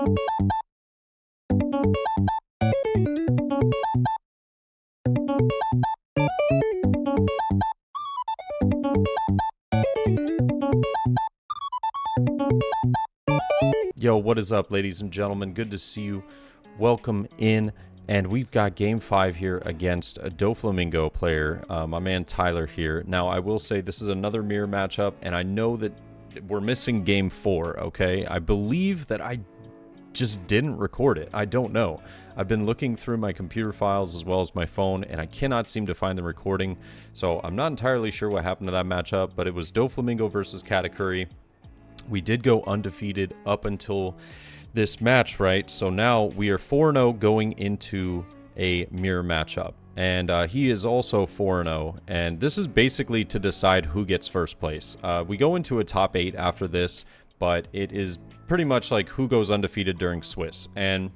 Yo, what is up, ladies and gentlemen? Good to see you. Welcome in. And we've got Game 5 here against a Doflamingo player, my man Tyler here. Now, I will say this is another mirror matchup, and I know that we're missing Game 4, okay? I believe that I just didn't record it. I don't know. I've been looking through my computer files as well as my phone, and I cannot seem to find the recording. So I'm not entirely sure what happened to that matchup, but it was Doflamingo versus Katakuri. We did go undefeated up until this match, right? So now we are 4-0 going into a mirror matchup. And he is also 4-0. And this is basically to decide who gets first place. We go into a top 8 after this, but it is pretty much like who goes undefeated during Swiss. And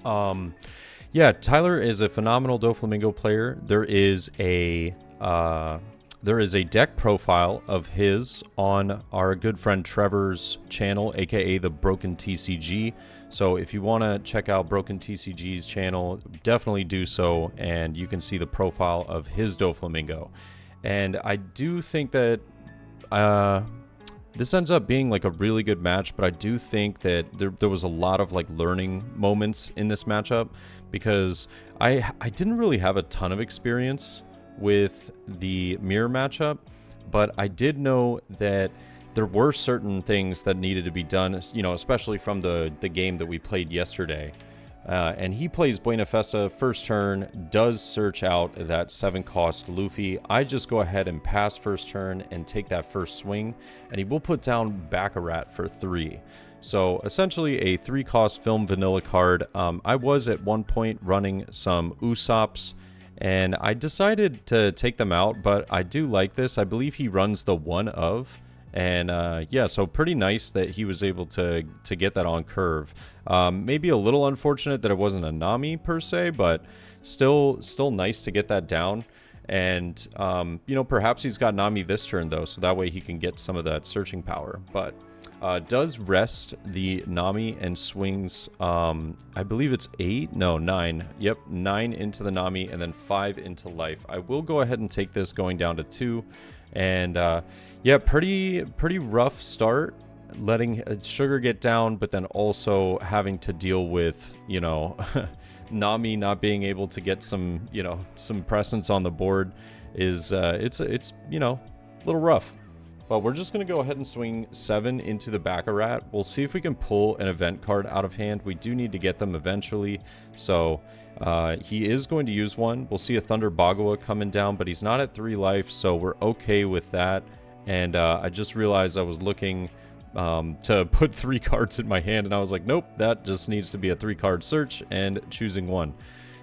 yeah, Tyler is a phenomenal Doflamingo player. There is a deck profile of his on our good friend Trevor's channel, aka the Broken TCG. So if you want to check out Broken TCG's channel, definitely do so, and you can see the profile of his Doflamingo. And I do think that this ends up being like a really good match, but I do think that there was a lot of like learning moments in this matchup, because I didn't really have a ton of experience with the mirror matchup, but I did know that there were certain things that needed to be done, you know, especially from the game that we played yesterday. And he plays Buena Festa first turn, does search out that 7-cost Luffy. I just go ahead and pass first turn and take that first swing, and he will put down Baccarat for 3. So essentially a 3-cost film vanilla card. I was at one point running some Usops, and I decided to take them out, but I do like this. I believe he runs the one of, and yeah, so pretty nice that he was able to get that on curve. Maybe a little unfortunate that it wasn't a Nami per se, but still nice to get that down. And you know, perhaps he's got Nami this turn though, so that way he can get some of that searching power. But does rest the Nami and swings, I believe it's 8? No, 9. Yep, 9 into the Nami and then 5 into life. I will go ahead and take this going down to 2. And yeah, pretty rough start, letting Sugar get down, but then also having to deal with, you know, Nami not being able to get some, you know, some presence on the board is, it's you know, a little rough. But we're just going to go ahead and swing 7 into the Baccarat. We'll see if we can pull an event card out of hand. We do need to get them eventually. So he is going to use one. We'll see a Thunder Bagua coming down, but he's not at 3 life, so we're okay with that. And I just realized I was looking to put 3 cards in my hand, and I was like, nope, that just needs to be a 3-card search, and choosing 1.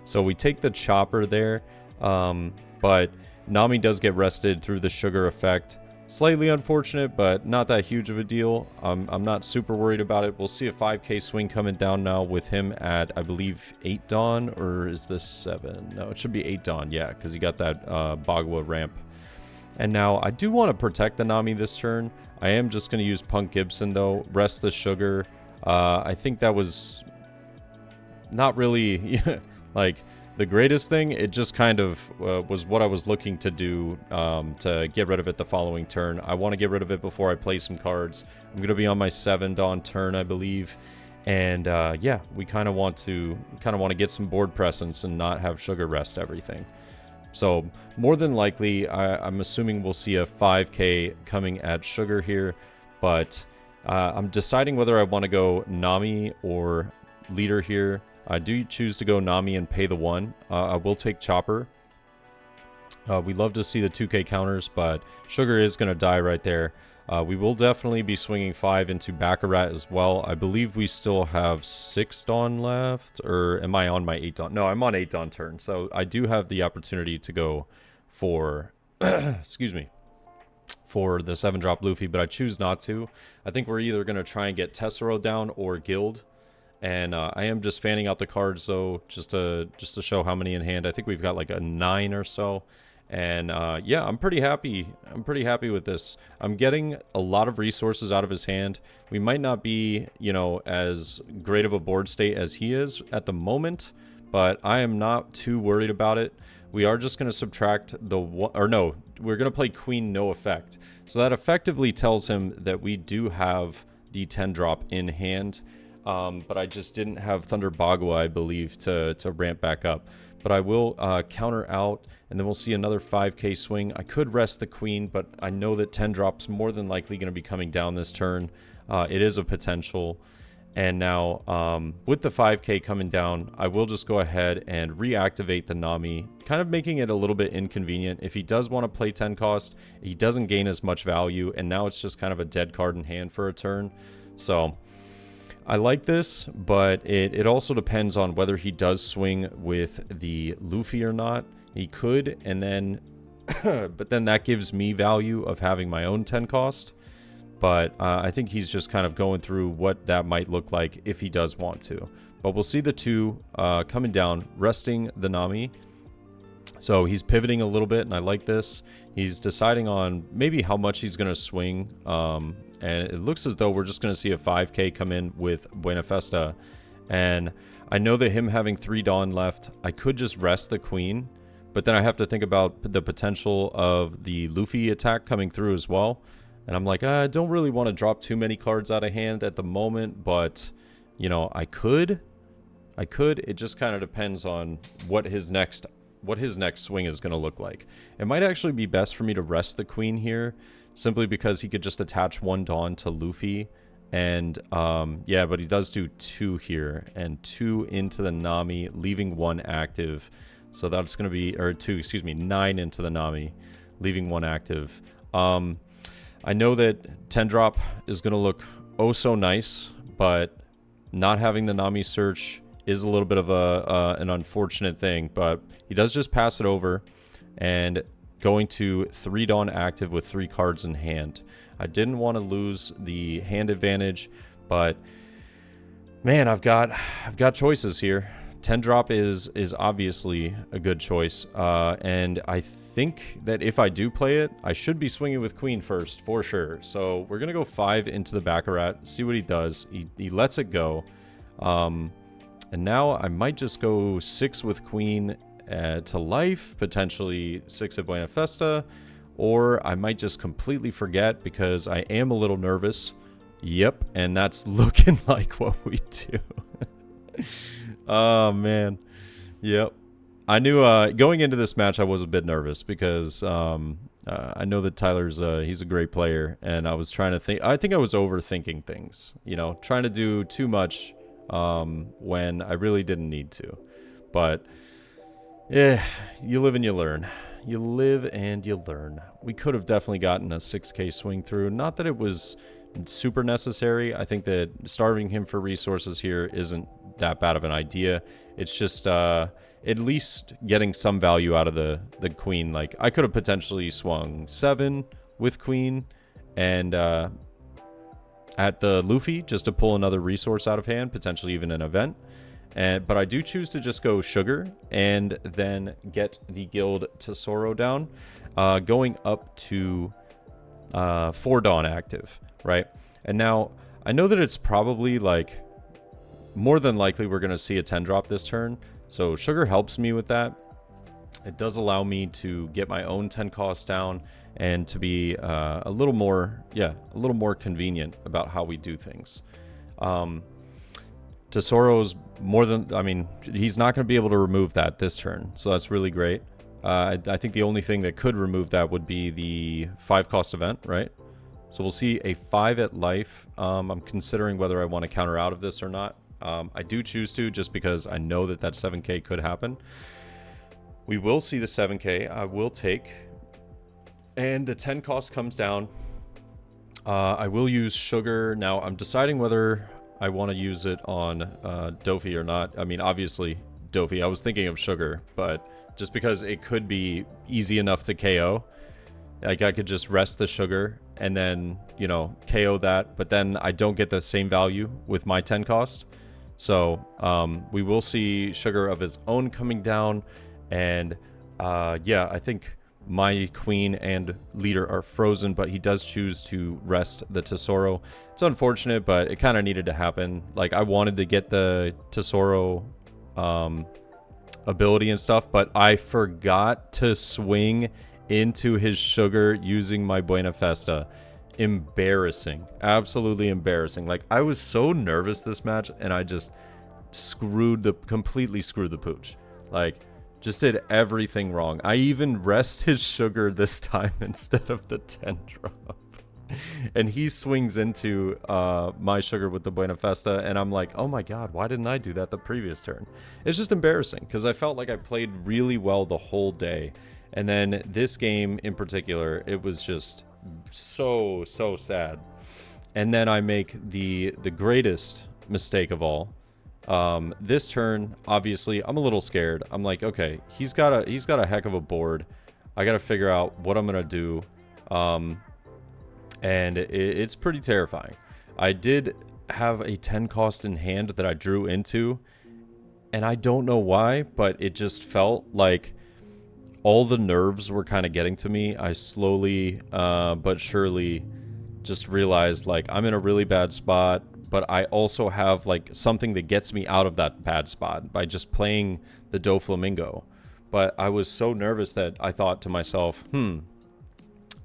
So we take the Chopper there, but Nami does get rested through the Sugar effect. Slightly unfortunate, but not that huge of a deal. I'm not super worried about it. We'll see a 5k swing coming down now with him at, I believe, 8 Dawn, or is this 7? No, it should be 8 Dawn, yeah, because he got that Bagua ramp. And now I do want to protect the Nami this turn. I am just going to use Punk Gibson, though. Rest the Sugar. I think that was not really, like, the greatest thing. It just kind of was what I was looking to do to get rid of it the following turn. I want to get rid of it before I play some cards. I'm going to be on my 7 Dawn turn, I believe. And yeah, we kind of want to get some board presence and not have Sugar rest everything. So more than likely, I'm assuming we'll see a 5k coming at Sugar here. But I'm deciding whether I want to go Nami or Leader here. I do choose to go Nami and pay the 1. I will take Chopper. We love to see the 2k counters, but Sugar is going to die right there. We will definitely be swinging 5 into Baccarat as well. I believe we still have 6 Dawn left, or am I on my 8 Dawn? No, I'm on 8 Dawn turn, so I do have the opportunity to go for, excuse me, for the 7-drop Luffy, but I choose not to. I think we're either going to try and get Tessero down or Guild. And I am just fanning out the cards, though, just to show how many in hand. I think we've got like a 9 or so. And yeah, I'm pretty happy. I'm pretty happy with this. I'm getting a lot of resources out of his hand. We might not be, you know, as great of a board state as he is at the moment, but I am not too worried about it. We are just going to subtract the one, or no, we're going to play queen no effect. So that effectively tells him that we do have the 10 drop in hand, but I just didn't have Thunder Bagua, I believe, to ramp back up. But I will counter out, and then we'll see another 5k swing. I could rest the queen, but I know that 10 drop's more than likely going to be coming down this turn. It is a potential. And now with the 5k coming down, I will just go ahead and reactivate the Nami, kind of making it a little bit inconvenient. If he does want to play 10 cost, he doesn't gain as much value, and now it's just kind of a dead card in hand for a turn. So I like this, but it also depends on whether he does swing with the Luffy or not. He could, and then but then that gives me value of having my own 10 cost. But I think he's just kind of going through what that might look like if he does want to. But we'll see the 2 coming down, resting the Nami. So he's pivoting a little bit, and I like this. He's deciding on maybe how much he's going to swing. And it looks as though we're just going to see a 5k come in with Buena Festa. And I know that him having 3 Dawn left, I could just rest the queen. But then I have to think about the potential of the Luffy attack coming through as well. And I'm like, I don't really want to drop too many cards out of hand at the moment, but, you know, I could. It just kind of depends on what his next swing is going to look like. It might actually be best for me to rest the queen here, simply because he could just attach 1 Dawn to Luffy. And, yeah, but he does do 2 here, and 2 into the Nami, leaving 1 active. So that's going to be, or 2, excuse me, 9 into the Nami, leaving 1 active. I know that 10 drop is going to look oh so nice, but not having the Nami search is a little bit of an unfortunate thing, but he does just pass it over and going to 3 Dawn active with 3 cards in hand. I didn't want to lose the hand advantage, but man, I've got choices here. 10 drop is obviously a good choice, and I think that if I do play it, I should be swinging with queen first for sure. So we're gonna go 5 into the Baccarat, see what he does. He lets it go, and now I might just go 6 with queen to life, potentially 6 at Buena Festa, or I might just completely forget because I am a little nervous. Yep, and that's looking like what we do. Oh man, yep. I knew going into this match I was a bit nervous because I know that Tyler's he's a great player, and I was trying to think. I think I was overthinking things, you know, trying to do too much when I really didn't need to. But yeah, you live and you learn. You live and you learn. We could have definitely gotten a 6k swing through. Not that it was super necessary. I think that starving him for resources here isn't that bad of an idea. It's just at least getting some value out of the queen. Like, I could have potentially swung 7 with queen and at the Luffy just to pull another resource out of hand, potentially even an event. But I do choose to just go sugar and then get the guild Tesoro down, going up to 4 Dawn active, right? And now I know that it's probably like more than likely we're going to see a 10 drop this turn. So sugar helps me with that. It does allow me to get my own 10 costs down and to be a little more convenient about how we do things. Tesoro's more than, I mean, he's not going to be able to remove that this turn. So that's really great. I think the only thing that could remove that would be the 5 cost event, right? So we'll see a 5 at life. I'm considering whether I want to counter out of this or not. I do choose to, just because I know that 7k could happen. We will see the 7k. I will take. And the 10 cost comes down. I will use sugar. Now, I'm deciding whether I want to use it on Dofi or not. I mean, obviously, Dofi. I was thinking of sugar, but just because it could be easy enough to KO. Like, I could just rest the sugar and then, you know, KO that. But then I don't get the same value with my 10 cost. So we will see sugar of his own coming down. And yeah, I think my queen and leader are frozen, but he does choose to rest the Tesoro. It's unfortunate, but it kind of needed to happen. Like, I wanted to get the Tesoro ability and stuff, but I forgot to swing into his sugar using my Buena Festa. Embarrassing. Absolutely embarrassing. Like, I was so nervous this match, and I just completely screwed the pooch. Like, just did everything wrong. I even rest his sugar this time instead of the 10 drop. And he swings into my sugar with the Buena Festa, and I'm like, oh my god, why didn't I do that the previous turn? It's just embarrassing, because I felt like I played really well the whole day. And then this game in particular, it was just so sad. And then I make the greatest mistake of all. This turn, obviously, I'm a little scared. I'm like, okay, he's got a heck of a board. I gotta figure out what I'm gonna do. And it's pretty terrifying. I did have a 10 cost in hand that I drew into, and I don't know why, but it just felt like all the nerves were kind of getting to me. I slowly but surely just realized, like, I'm in a really bad spot, but I also have, like, something that gets me out of that bad spot by just playing the Doflamingo. But I was so nervous that I thought to myself,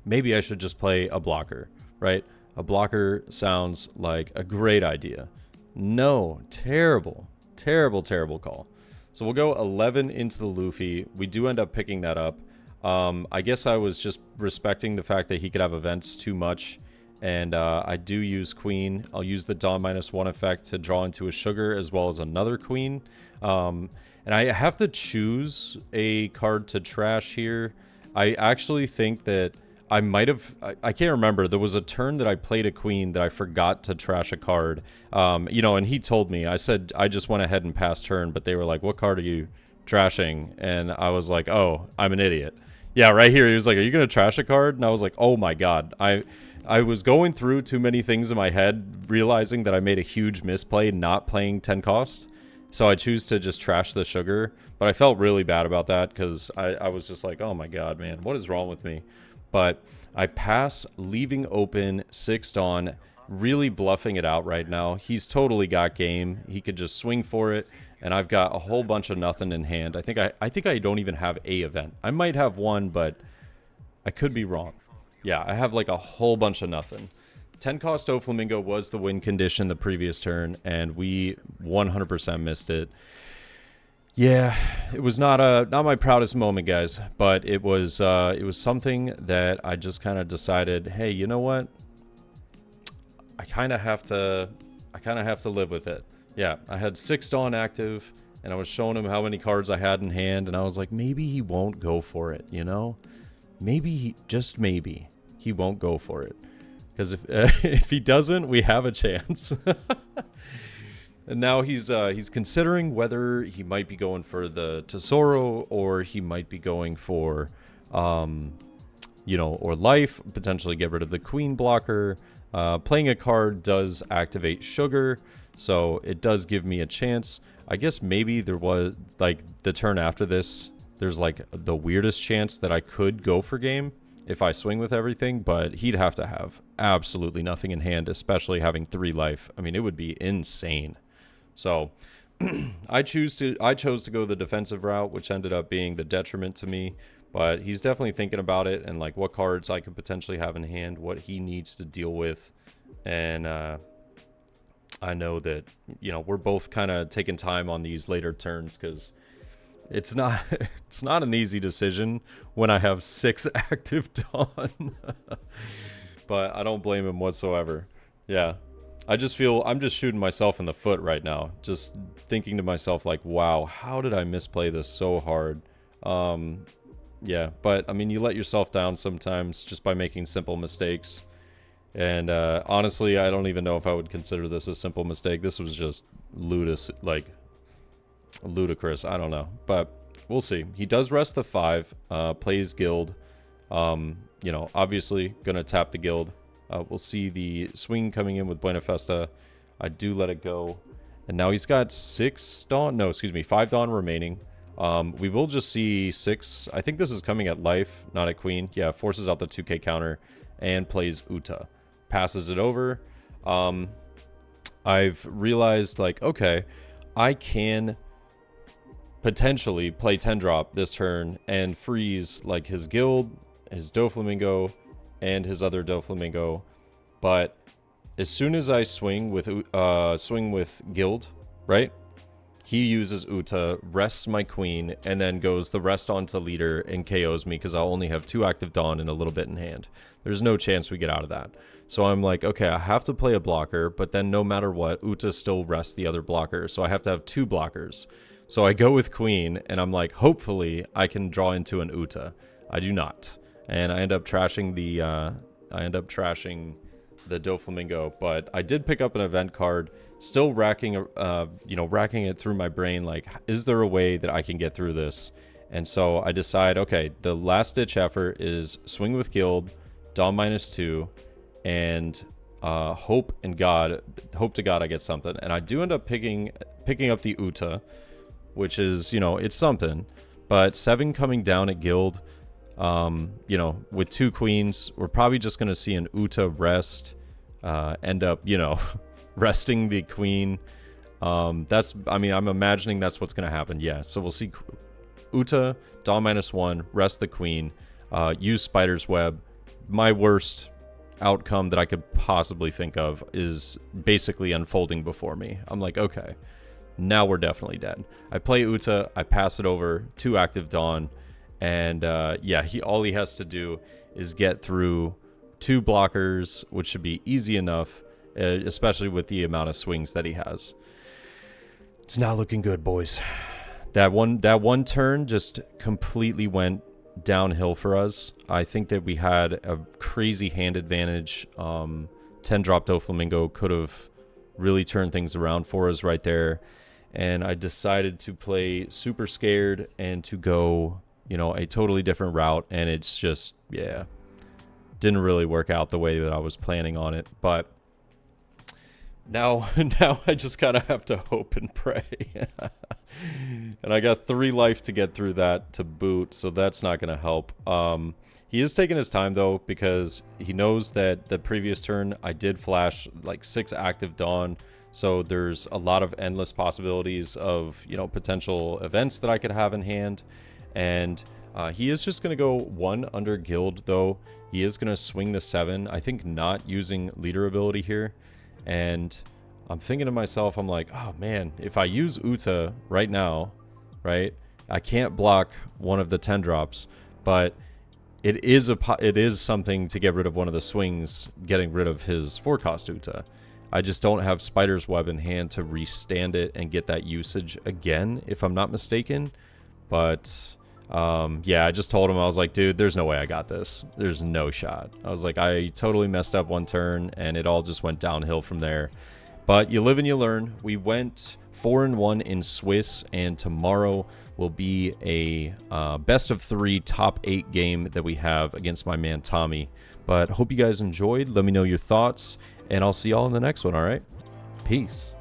maybe I should just play a blocker, right? A blocker sounds like a great idea. No, terrible call. So we'll go 11 into the Luffy. We do end up picking that up. I guess I was just respecting the fact that he could have events too much. And I do use Queen. I'll use the Dawn -1 effect to draw into a sugar as well as another Queen. And I have to choose a card to trash here. I actually think that I might have... I can't remember. There was a turn that I played a Queen that I forgot to trash a card. You know, and he told me. I said I just went ahead and passed turn, but they were like, what card are you trashing? And I was like, oh, I'm an idiot. Yeah, right here. He was like, are you going to trash a card? And I was like, oh my god. I was going through too many things in my head, realizing that I made a huge misplay not playing 10 cost. So I choose to just trash the sugar. But I felt really bad about that because I was just like, oh my god, man, what is wrong with me? But I pass, leaving open 6 Dawn, really bluffing it out right now. He's totally got game. He could just swing for it, and I've got a whole bunch of nothing in hand. I think I don't even have a event. I might have one, but I could be wrong. Yeah, I have like a whole bunch of nothing. 10 cost Doflamingo was the win condition the previous turn, and we 100% missed it. Yeah, it was not my proudest moment, guys, but it was something that I just kind of decided, hey, you know what? I kind of have to live with it. Yeah, I had 6 Dawn active, and I was showing him how many cards I had in hand, and I was like, maybe he won't go for it, you know? Maybe, just maybe, he won't go for it. Because if he doesn't, we have a chance. And now he's considering whether he might be going for the Tesoro or he might be going for, you know, or life, potentially get rid of the Queen blocker. Playing a card does activate sugar, so it does give me a chance. I guess maybe there was, like, the turn after this, there's, like, the weirdest chance that I could go for game if I swing with everything, but he'd have to have absolutely nothing in hand, especially having 3 life. I mean, it would be insane. So I chose to go the defensive route, which ended up being the detriment to me. But he's definitely thinking about it and like what cards I could potentially have in hand, what he needs to deal with. And I know that, you know, we're both kind of taking time on these later turns because it's not an easy decision when I have 6 active Dawn. But I don't blame him whatsoever. Yeah. I just feel I'm just shooting myself in the foot right now. Just thinking to myself like, wow, how did I misplay this so hard? Yeah, but I mean, you let yourself down sometimes just by making simple mistakes. And honestly, I don't even know if I would consider this a simple mistake. This was just ludicrous. I don't know, but we'll see. He does rest the 5, plays guild. You know, obviously gonna tap the guild. We'll see the swing coming in with Buena Festa. I do let it go. And now he's got 5 Dawn remaining. We will just see 6. I think this is coming at life, not at queen. Yeah, forces out the 2k counter and plays Uta. Passes it over. I've realized, like, okay, I can potentially play 10 drop this turn and freeze like his guild, his Doflamingo, and his other Doflamingo. But as soon as I swing with guild, right? He uses Uta, rests my queen, and then goes the rest onto leader and KOs me because I'll only have 2 active Dawn and a little bit in hand. There's no chance we get out of that. So I'm like, okay, I have to play a blocker, but then no matter what, Uta still rests the other blocker. So I have to have 2 blockers. So I go with queen, and I'm like, hopefully I can draw into an Uta. I do not. And I end up trashing the Doflamingo, but I did pick up an event card, still racking it through my brain, like, is there a way that I can get through this? And so I decide, okay, the last ditch effort is swing with guild, Dawn -2, and hope to God I get something. And I do end up picking up the Uta, which is, it's something, but 7 coming down at guild, with 2 queens, we're probably just going to see an Uta rest, end up, resting the queen. I'm imagining that's what's going to happen. Yeah. So we'll see Uta, Dawn -1, rest the queen, use Spider's Web. My worst outcome that I could possibly think of is basically unfolding before me. I'm like, okay, now we're definitely dead. I play Uta, I pass it over, 2 active Dawn, and all he has to do is get through 2 blockers, which should be easy enough, especially with the amount of swings that he has. It's not looking good, boys. That one turn just completely went downhill for us. I think that we had a crazy hand advantage. 10 drop Doflamingo could have really turned things around for us right there. And I decided to play super scared and to go, a totally different route. And it's just, didn't really work out the way that I was planning on it. But now I just kind of have to hope and pray. And I got 3 life to get through that to boot, so that's not going to help. He is taking his time, though, because he knows that the previous turn I did flash like 6 active Dawn, so there's a lot of endless possibilities of, potential events that I could have in hand. And he is just going to go 1 under guild, though. He is going to swing the 7, I think not using leader ability here. And I'm thinking to myself, I'm like, oh man, if I use Uta right now, right, I can't block one of the 10 drops, but it is something to get rid of one of the swings, getting rid of his 4-cost Uta. I just don't have Spider's Web in hand to restand it and get that usage again, if I'm not mistaken. But I just told him, I was like, dude, there's no way I got this. There's no shot. I was like, I totally messed up one turn, and it all just went downhill from there. But you live and you learn. We went 4-1 in Swiss, and tomorrow will be a best of 3 top 8 game that we have against my man Tommy. But hope you guys enjoyed. Let me know your thoughts, and I'll see y'all in the next one, all right? Peace.